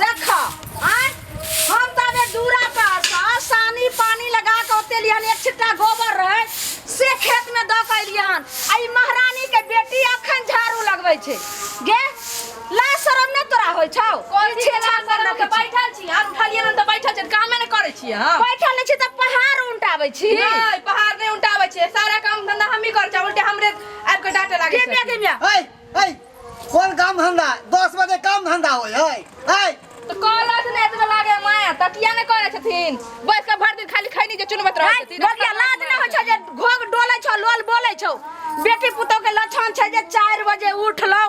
देखा हम तबे दूरा पर आसानी पानी लगा के ओते लिहन एक छिट्टा गोबर रहे से खेत में द के लिहन आई महारानी के बेटी अखन झाड़ू लगबै छै गे ला शरम ने तोरा होय छौ कोन छे ला शरम के बैठल छी हम उठलिए न त बैठल छी कामे ने करै छी हां बैठल नै छी त पहाड़ उंटाबै छी नहीं पहाड़ नहीं उठाबै छी सारा काम धंधा हम ही कर छ उल्टे हमरे आब के डांटे लागे छै के मिया ए कौन काम धंधा 10 बजे काम धंधा होय है तो कॉलेज ने एतबे लागे माया तकिया ने करे छथिन बैठ के भर दिन खाली खैनी के चुनबत रहै छथिन बगिया लाज न होय छ जे घोग डोलै छ लोल बोलै छ बेटी पुतौ के लक्षण छै जे 4 बजे उठलौ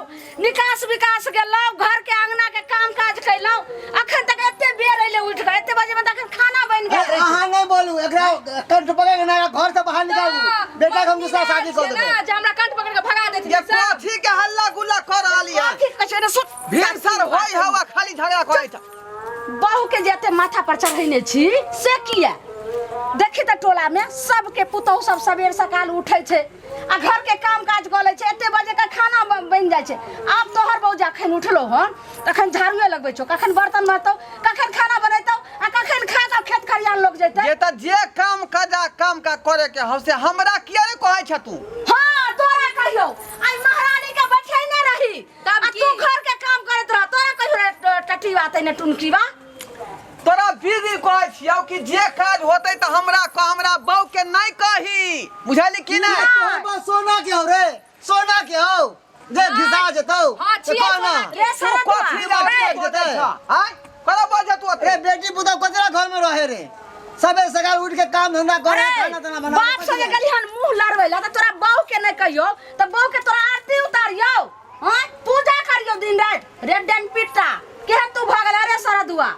निकास विकास गेलौ घर के अंगना के काम काज कैलौ अखन तक एते बेर अइले उठ गए एते बजे में तक खाना बन गेल अहाँ नहीं बोलू एकरा कंठ पकड़ के ना घर से बाहर निकालू बेटा के हम दूसरा शादी कर देबे ना जे हमरा कंठ पकड़ के भगा देथिन ये कथी के हल्ला गुल्ला कर रहली है ठीक कछ रे सुन भीषण होय हवा खाली झगड़ा करे छ बहू के जेते माथा पर चढ़ैने छी से किया देखी त टोला में सबके पुतौ सब सवेर सकाल उठै छै आ घर के काम काज करै छै एते बजे का खाना बन जाय छै आब तोहर बहू जखन उठलो हन तखन झाड़ुए लगबै छौ कखन बर्तन मारतौ कखन खाना बनैतौ आ कखन खा के खेत खरियान लोग जैतै ये त जे काम का करे के हम से हमरा किया रे कहै छ तू हां तोरा कहियो आई महारानी के बैठैने रही तब आ तू घर के काम करैत रह तोरा कहियो टटी बात ने टुनकीवा तोरा बीजी कहै छियौ कि जे काज होतै त हमरा बहू के नहीं कही बुझली कि नहीं तोहर सोना के हो रे सोना के हो जे घिसा जतौ हां छिए ना रे तू सरद कथी बात करते छ हाय करा बात तू ए बेटी पुतौ कतरा घर में रहे रे सबे सकाल उठ के काम धंधा करे खाना ताना बना बाप से गलिहन मुंह लड़बै ला त तोरा बहू के नहीं कहियो त बहू के तोरा आरती उतारियो हां पूजा करियो दिन रात रेड डन पिट्टा के तू भगला रे सरदुआ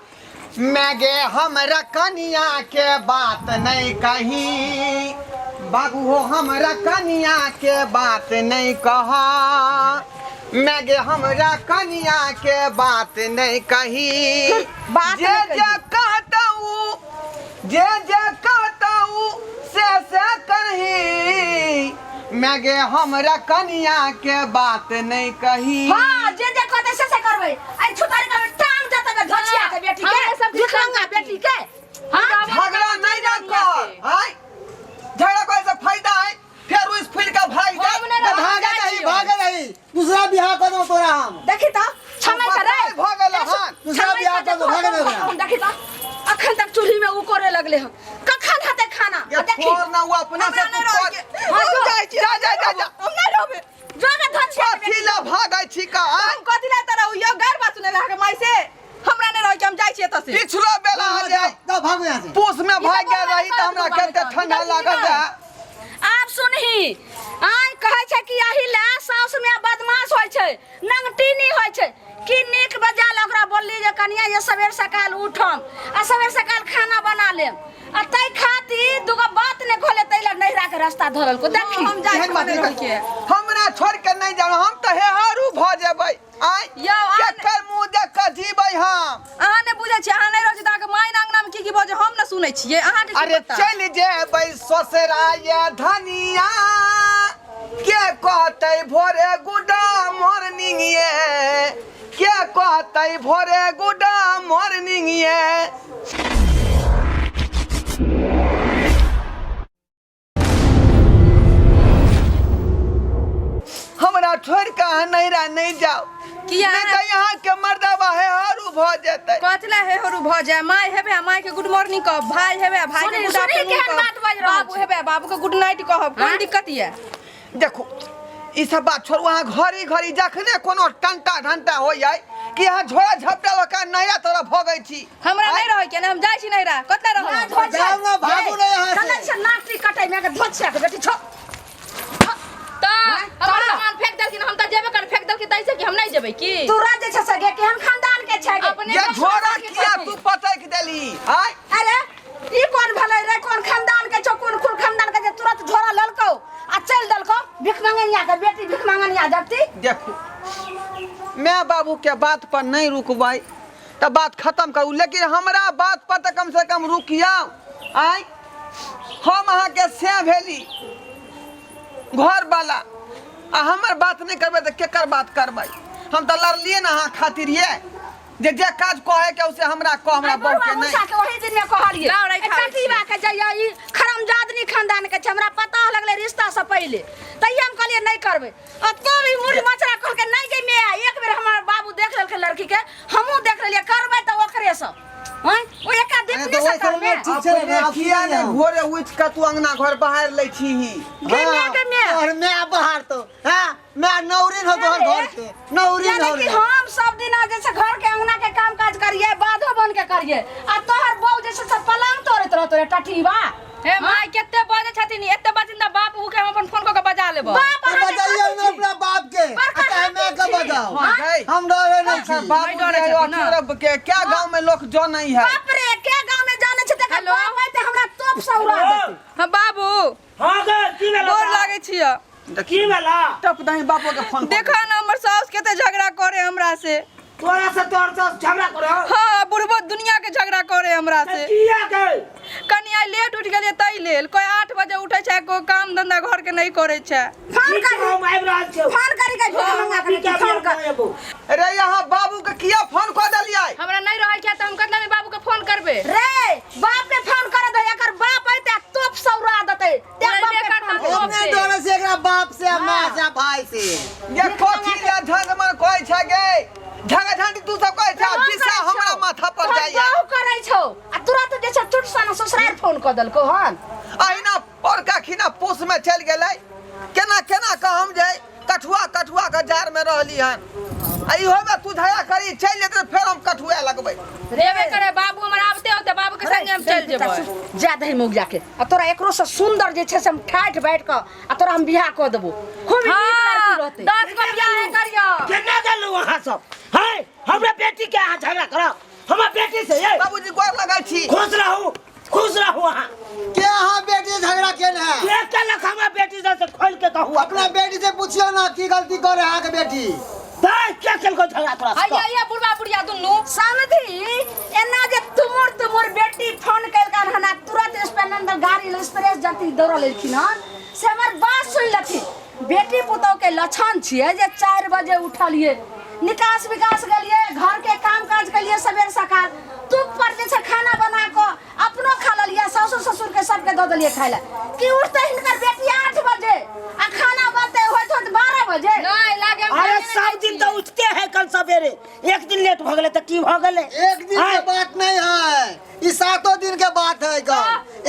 मैं गे हमरा कनिया के बात नहीं कही बाबू हो हमरा कनिया के बात नहीं कहा मैं गे हमरा कनिया के बात नहीं कही बात जे नहीं जे कहताऊ जे कहताऊ से करही मैं गे हमरा कनिया के बात नहीं कही हां जे कहते से करबै आई छुटारी का टांग जाता के धचिया के बेटी के सब दिखाऊंगा बेटी के हां झगड़ा नहीं ना कर हाय झगड़ा करे से फायदा है फिर उस फूल का भाग जा भागे नहीं दूसरा बियाह कर दो तोरा हम देखी त छमै करे भागल हां दूसरा बियाह कर दो भागे नहीं देखी त अखन तक चूल्ही में उ करे लगले हम कखन हाथे खाना ये देखी छोड़ ना वो अपना से तू कर जा हम नहीं रहबे जो के धचिया के कथी ला भागै छी का हम कथि ला तरह यो घर बात सुने लागे माई से हमरा ने रह के हम जाय छी एत से पिछलो बेला आ जा तो भागो यहां से पूस में भाग गया रही त हमरा कते ठंडा लागल है आप सुनही आइ कहै छै कि एही ला साउस में बदमाश होय छै नंगटीनी होय छै कि नीक बजाल ओकरा बोलली जे कनिया जे सवेर सकाल उठम आ सवेर सकाल खाना बना लेम आ तै खाती दुगो बात ने खोले तैला नहिरा के रास्ता धरल को देखी हम जाय छी मने रह के हमरा छोड़ के नहीं जानो हम त हेहारू भ जेबै आइ यो केकर मुंह देख के जीबै हम अहाँ ने बुझै छी अहाँ नहीं रह छी त के माय अंगना में की बजे हम न सुनै छियै अहाँ के अरे चल जेबै ससुराय धनिया के कहतै भोरे गुड मॉर्निंग ये के कहतै भोरे गुड मॉर्निंग ये हमरा छोड़ के नैरा नहीं जाओ किया नहीं तो यहाँ के मर्दबा है हरू भ जेतै कथला हे हरू भ जाय माय हेबे माय के गुड मॉर्निंग कह भाई हेबे भाई के गुड आफ्टरनून केहन बात बाज रहल बाबू हेबे बाबू के गुड नाइट कह कोन दिक्कत ये देखो ई सब बात छोड़ वहाँ घड़ी जखने कोनो टंटा ढंटा हो जाए कि यहाँ झोला झपटा लका नैरा तोरा भगै छी हमरा नहीं रह के हम जाय छी नैरा कतला रह जाओ ना भागो ना यहाँ कने से से नाटी कटै में के धचिया के बेटी छो त हमरा सामान फेंक देलखिन हम त जेबे कर फेंक देलखिन तैसे कि हम नहीं जेबै की तू राजे छ सगे केहन खानदान के छै गे अपने ये झोरा किया तू पटक देली हाय अरे ई कोन भले रे कोन खानदान के छौ कोन कुल खानदान के जे तुरंत झोरा ललको आ चल दलको भिख मांगनिया के बेटी भिख मांगनिया जबती देखो मैं बाबू के बात पर नहीं रुकबै तो बात खत्म करू लेकिन हमरा बात पर तो कम से कम रुकिया आय हम अहाँ के से भेली घर वाला आ हमर बात नहीं करबै तो केकर बात करबै हम तो लड़लिए ना हाँ खातिर ये जे काज कहे के उसे हमरा कह हमरा बहू के नहीं के वही दिन में कहलिए लाओ रे खाई छी। कटीबा के जइया ई खरमजादनी खानदान के छै हमरा पता लगले रिश्ता से पहले तइया हम कहलिए नहीं करबे आ तो भी मुड़ी मचरा कह के नहीं गई मैं एक बेर हमर बाबू देख लेलके लड़की के हमहू देख लेलिए करबे त ओकरे से हैं ओ एका देखने से करबे ठीक छै रे किया ने भोरे उठ के तू अंगना घर बाहर लै छी के मैं और मैं बाहर तो हां मैं नौरीन हो तोहर घर के नौरीन यानी हो कि हम सब दिन जैसे घर के अंगना के काम काज करिए बाधो बन के करिए आ तोहर बहू जैसे सब पलंग तोड़त रहतो रे टठीबा हे माय केते बजे छथिन एते बाजिंदा बाप उ के हम अपन फोन क के बजा लेब बाप बजाइए ना अपना बाप के चाहे मैं का बजाओ हम डरे नहीं छी बाबू के क्या गांव में लोग जो नहीं है बाप रे के गांव में जाने छै त बाप है त हमरा तोप सौरा देते हां बाबू हां गे की भेला गोर लागे छिया की भेला टप दही बापो के फोन देखा ना हमर सास केते झगड़ा करे हमरा से तोरा से तोर से झगड़ा करो हां बुढ़बो दुनिया के झगड़ा करे हमरा से किया के कनी आई लेट उठ गेलिए तई लेल कोई 8 बजे उठै छै को काम धंधा घर के नहीं करे छै फोन कर हम आइब रहल छी फोन करी के भेज मंगा के फोन कर अरे यहाँ बाबू के किया फोन कर दिलिए हमरा नहीं रहै छै त हम कतला में बाबू के फोन करबे रे बाप के फोन कर दे एकर बाप है त तोप सौरा देते ते बाप के फोन कर। हमने डरे से एकरा बाप से मां से भाई से ये कोठी या धन मन कोई छै गे झगड़ा झांटी तू सब कहै छै बिसा हमरा माथा पर जाइए बाहु करै छौ आ तुरंत जैसे चुट सन ससुराल फोन कर देलको हन अहिना परका खिना पोस में चल गेलै केना केना का हम जाय कठुआ के जार में रहली हन आई होबे तू धया करी चल जेते फेर हम कठुआ लगबै रेबे करे बाबू हमर आबते होते बाबू के संगे हम चल जेबै जा दही मुग जाके आ तोरा एकरो से सुंदर जे छै से हम ठाठ बैठ के आ तोरा हम बियाह क देबो खूब नीक लड़की रहते 10 को बियाह नहीं करियो केना गेलु वहां सब है हमरा बेटी के यहाँ झगड़ा करो हमरा बेटी से ये बाबूजी गोर लगै छी खुश रहू वहां के हां बेटी झगड़ा केने है ये केलक हमरा बेटी से खोल के कहू अपना बेटी से पूछियो ना की गलती करे है के बेटी भाई क्या केलको झगड़ा तोरा आइया बुढ़वा बुढ़िया दुन्नु समझी एना जे तुमुर बेटी फोन कैलकन हना तुरंत स्पेलेंडर गाड़ी एक्सप्रेस जल्दी दौड़ लेलखिन हन से हमर बात सुन लथिन बेटी पुतौ के लक्षण छिए जे 4 बजे उठलिए निकास विकास गेलिए घर के काम काज कलिए सबेर सकाल तुप पर जे छै खाना बना के अपनो खा लेलिए सासु ससुर के सबके दऽ देलिए खाय ले कि उठते हिनकर बेटी 8 बजे आ खाना बनते होत 12 बजे नहीं लागे अरे सब दिन तो उठते हैं कल सवेरे एक दिन लेट भ गेले त की भ गेले एक दिन के बात नहीं है ई 7 दिन के बात है गा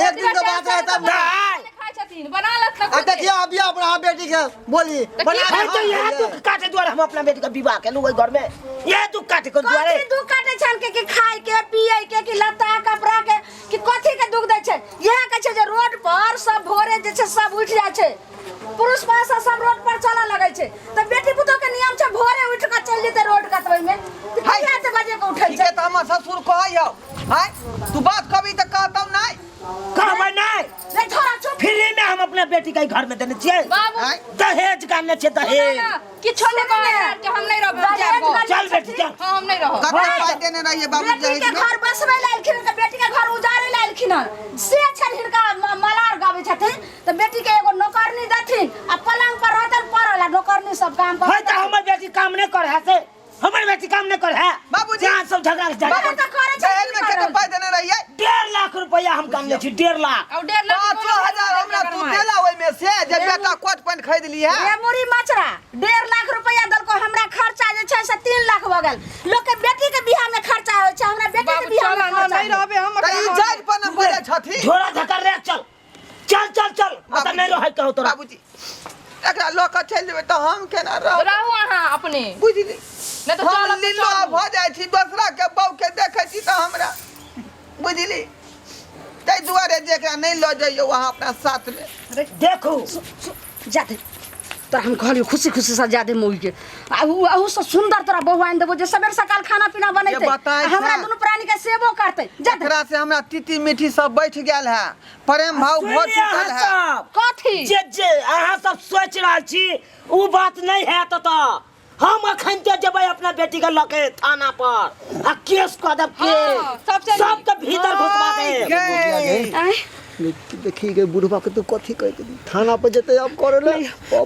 एक दिन के बात है तब खाइ छथिन बना लत आ देखिए अभी अपना बेटी के बोली बना है तो यह दुख काटे द्वारा हम अपना बेटी का विवाह के लुई घर में यह दुख काटे को द्वारे कथी दुख काटे छन के खाय के पिए के कि लत्ता कपड़ा के कि कथी के दुख दै छै यह कहै छै जे रोड पर सब भोरे जे छै सब उठ जाइ छै पुरुष पासा सब रोड पर चला लगै छै त बेटी पुतो के नियम छै भोरे उठ के चल जेते रोड कटबै में हाय 8 बजे के उठै ठीक छै है त हमर ससुर कहै हौ हाय तू बात कभी त कहतौ नहीं कहबै नहीं रे छोरा चुप फ्री में हम अपना बेटी का घर में देने छिए बाबू हाय दहेज काने छे दहेज किछो नहीं कहे कि हम नहीं रहब चल बेटी चल हां हम नहीं रहब कते पाई देने रहिए बाबू बेटी के घर बसबै ले आइलखिन के बेटी के घर उजारे ले आइलखिन से छन हिनका मलार गाबै छथिन त बेटी के एगो नौकरनी देथिन आ पलंग पर रहतन पड़ल नौकरनी सब काम है कर त हमर बेटी काम नहीं करे है से हमर बेटी काम नहीं करे है बाबूजी। जहाँ सब झगड़ा बाबू त करे छै दहेज में कते पाई देने रहिए 1.5 लाख रुपया हम काम ले छी 1.5 लाख और 1.5 लाख 5000 हमरा तू देला ओइ में से जे बेटा कोट पैंट खरीद लिया रे मुरी मचरा 1.5 लाख रुपया दलको हमरा खर्चा जे छै से 3 लाख भ गेल लोग के बेटी के बियाह में खर्चा होय छै हमरा बेटी के बियाह में खर्चा नहीं रहबे हम त ई जाज पर न बोले छथि झोरा धक्का रे चल चल चल चल मत नहीं रह कहू तोरा बाबूजी एकरा लोक के चल जेबे त हम केना रह रहू अहाँ अपने बुझली नहीं तो हम चल लीलो भ जाइ छी दूसरा के बहू के देखै छी त हमरा बुझली तै दुआरे जेकरा नहीं ल जाइयो वहां अपना साथ में देखो जाते तोरा हम कहलियो खुशी खुशी से जादे मोई के आहू से सुंदर तोरा बहू आइन देबो जे सबेर सकाल खाना पीना बनैते ये बताइ हमरा छै। दुनु प्राणी के सेवो करते जाते एकरा से हमरा तीती मीठी सब बैठ गेल है प्रेम भाव भो चुकल है कथी जे अहाँ सब सोच रहल छी उ बात नहीं है त हम अखन ते जेबै अपना बेटी के लके थाना पर आ केस कऽ देब के हाँ, सबसे सबके भीतर घुसबा दे गई। आय देखी गई बुढ़वा के तो कथी कह दे थाना पर जते अब करे ले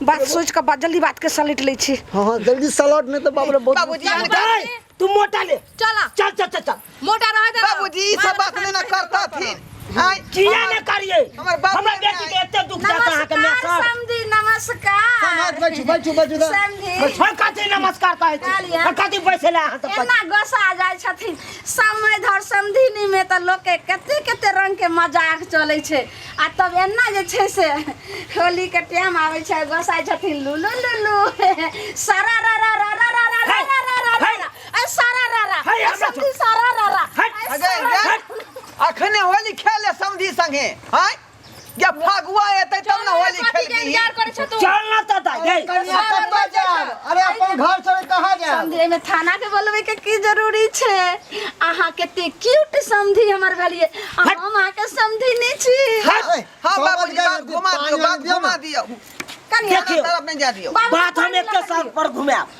बात सोच के जल्दी बात के सलिट ले छी। हां जल्दी सलाट नहीं तो बाप रे बहुत बाबूजी ए, तू मोटा ले चला चल चल चल चल मोटा रह दे बाबूजी ई सब बात नहीं ना करता थी आई किया न करिए हमर बाप हमरा ने बेटी के एते दुख देता है कि मैं नमस्कार सर समधी, नमस्कार समाज बैठू समधी। छोड़ काती नमस्कार कहै कालिया। छी काती बैसे ला हाथ पर एना गोसा जाय छथिन समय धर समधिनी में त लोग के कते रंग के मजाक चलै छै आ तब एना जे छै से होली के टाइम आबै छै गोसाय छथिन लुलु लुलु सारा रा रा रा रा रा रा रा रा रा रा ए सारा रा रा है, हमरा समधी सारा रा रा अरे अखने होली खेले समधी संगे हाय जब फगुआ एतै तब ना होली खेल के इंतजार करे छ तू चल ना तो दा गई कन्या कतऽ जा अरे अपन घर छोड़ कहां जा समधी में थाना के बोलबे के की जरूरी छै अहाँ केते क्यूट समधी हमर भेलिए हम अहाँ के समधी नहीं छी हां बाबूजी बात घुमा दियो कन्या देखियो। तरफ नहीं जा दियो बात हम एक के साथ पर घुमाब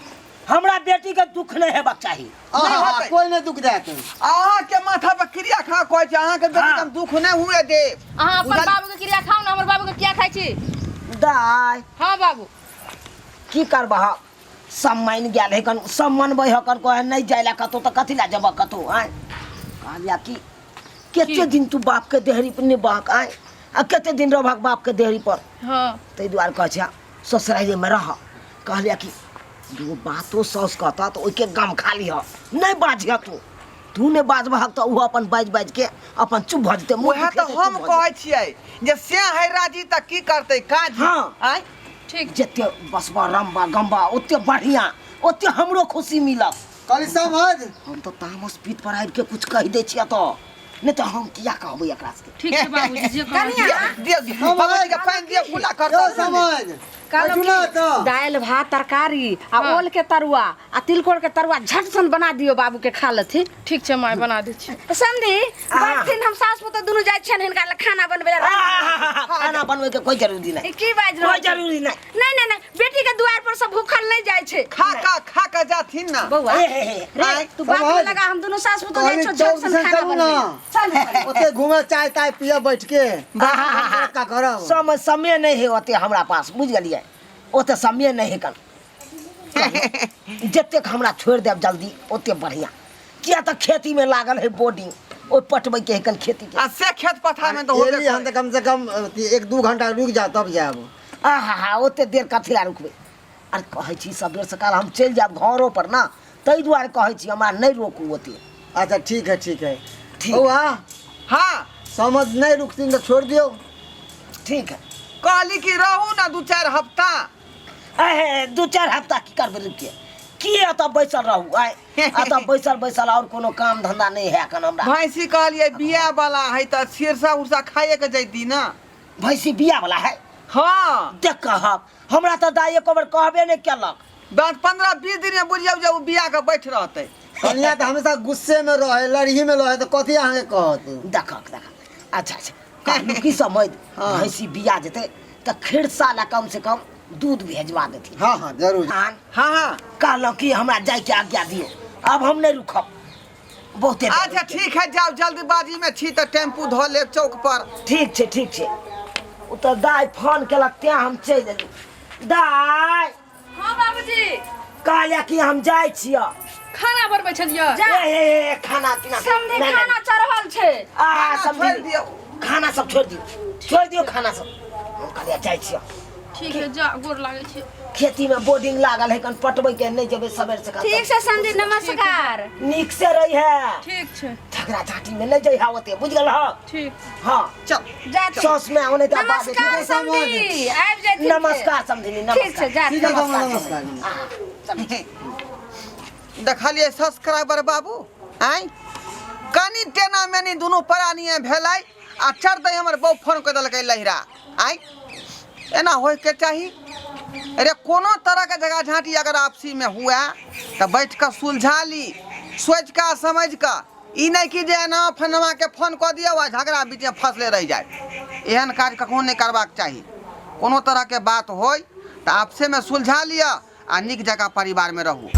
हमरा बेटी के दुख नहीं हेबाक चाहिए आहा कोई नहीं दुख देत अहाँ के माथा पर क्रिया खा कहै छै अहाँ के बेटी के दुख नहीं हुए दे अहाँ अपन बाबू के क्रिया खाओ ना हमर बाबू के क्या खाइ छी दाय हां बाबू की करबह सम्मान गेल है कन सम्मान बह कर कहे नहीं जाइला कतो तो कथी ला जब कतो आय कहलिया कि केते दिन तू बाप के देहरी पर निबाक आय आ केते दिन रहक बाप के देहरी पर हां तै दुआर कह छै ससुराल में रह कहलिया कि दो बातो सौस कहता तो ओके गम खाली ह नहीं बाजिया तू ने बाजबह तो उ अपन बाज के अपन चुप भ जते ओहे तो हम कहै छियै जे से है राजी त की करतै काज हाँ। आय ठीक जते बसबा रंबा गंबा ओते बढ़िया ओते हमरो खुशी मिलत कल समझ हम तो तामस पीठ पर आबि के कुछ कह दे छिया तो नहीं तो हम किया कहबै एकरा से ठीक छै बाबूजी जे कन्या दियो बाबूजी के पानी दियो फुला कर यो समझ बैठू ना तो दाल भात तरकारी आ ओल के तरुआ आ तिलकोर के तरुआ झट सन बना दियो बाबू के खा लेथिन। ठीक छै माय बना दै छी समधी बैठथिन हम सास पुतोह दुनू जाइ छियन हिनका ले खाना बनबे खाना बनबै के कोई जरूरी नहीं की बाज रहल कोई जरूरी नहीं नहीं नहीं बेटी के दुआर पर सब भूखल नहीं जाइ छै खा का जाथिन ना बौआ ए रे तू बात में लगा हम दोनों सास पुतोह जाइ छो झट सन खाना बनबे चल ओते घूमे चाय ताय पिए बैठ के का करब समय नहीं है ओते हमरा पास बुझ गेलिए ओते समय नहीं है कन जतेक हमरा छोड़ देब जल्दी ओते बढ़िया किया तो खेती में लागल है बोर्डिंग ओ पटबै के कन खेती के आ से खेत पथार में तो होबे एली हम तो कम से कम 1-2 घंटा रुक जा तब जाब आहा ओते देर कथी ला रुकबै अरे कहै छी सबेर सकाल हम चल जाब घरों पर ना तै दुआरे कहै छी हमरा नहीं रोकू ओते अच्छा ठीक है ठीक। बउआ हां समझ नहीं रुकती तो छोड़ दियो ठीक है कहली कि रहू ना 2-4 हफ्ता अहे 2-4 हफ्ता की करबै रुक के की एतऽ बैसल रहू आय एतऽ बैसल और कोनो काम धंधा नहीं है कन हमरा भैंसी कहलिए बिया वाला है त सिरसा उरसा खाए के जैती ना भैंसी बिया वाला है हाँ देख कहब हमरा तो दाई एको बेर कहबे नहीं केलक बाद 15-20 दिन में बुझियौ जे उ बिया के बैठ रहतै कन्या तो हमेशा गुस्से में रहे लड़ही में रहे तो कथी अहाँ कहत देखक अच्छा कहलू की समझ हाँ। भैंसी बिया जेते तो खिरसा ला कम से कम दूध भेजवा देती हाँ हाँ जरूर हाँ हाँ कहलौ कि हमरा जाय के आज्ञा दियो अब हम नहीं रुकब बहुते देर अच्छा ठीक है जाओ जल्दबाजी में छी तो टेम्पू धो ले चौक पर ठीक छै उ तो दाई फोन केलक त्या हम चल गेली दाई हां बाबूजी कहलिया कि हम जाय छियै खाना बनबै छलियै ए खाना पीना समधी नहीं, खाना चढ़ल छै आ सब छोड़ दियो खाना सब छोड़ दियो खाना सब हम कहलिया जाय छियै ठीक है जा गोर लागै छी खेती में बोर्डिंग लागल है कन पटबै के नहीं जेबे सबेर से ठीक से समधी नमस्कार नीक से रही है ठीक छै झगड़ा झाटी में नहीं जइहा ओते बुझ गेल ह ठीक हां चल जा सॉस में ओने त बात नमस्कार समधी आबि जाथिन नमस्कार समझनी ठीक छै जा ठीक है बाबा नमस्कार देखलिए सब्सक्राइबर बाबू आय कनी टेना मेनी दुनू प्राणी भेलै आ चढ़ दे हमर बहू फोन कर देलकै लहिरा आय एना होय के चाही अरे कोनो तरह के जगह झांटी अगर आपसी में हुआ तो बैठ कर सुलझा ली सोच का समझ का ई नहीं कि जे ना फनवा के फोन कर दिया हुआ झगड़ा बीच में फंसले रह जाए एहन काज कखनो नहीं करबाक चाही कोनो तरह के बात होय तो आपसे में सुलझा लिया आ निक जगह परिवार में रहू